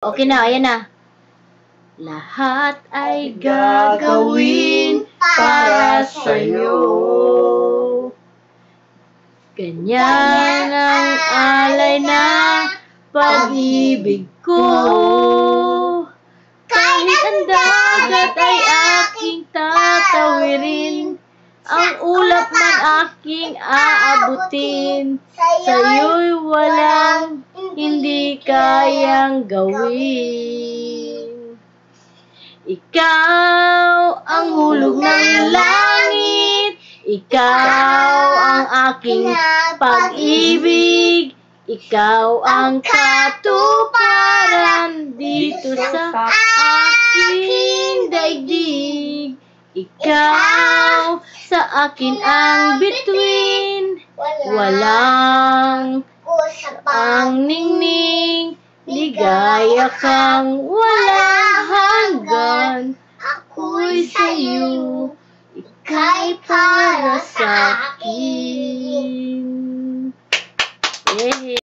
Okay na, ayan na. Lahat ay gagawin para sa'yo. Ganyan ang alay na pag-ibig ko. Kahit ang dagat ay aking tatawirin, ang ulap man aking aabutin, sa'yo'y walang hindi kayang gawin. Ikaw ang hulog ng langit, ikaw ang aking pag-ibig, ikaw ang katuparan dito sa aking daigdig. Ikaw sa akin ang bituin, walang ang ningning, ligaya kang walang hanggan. Ako'y sa'yo, ika'y para sa'kin.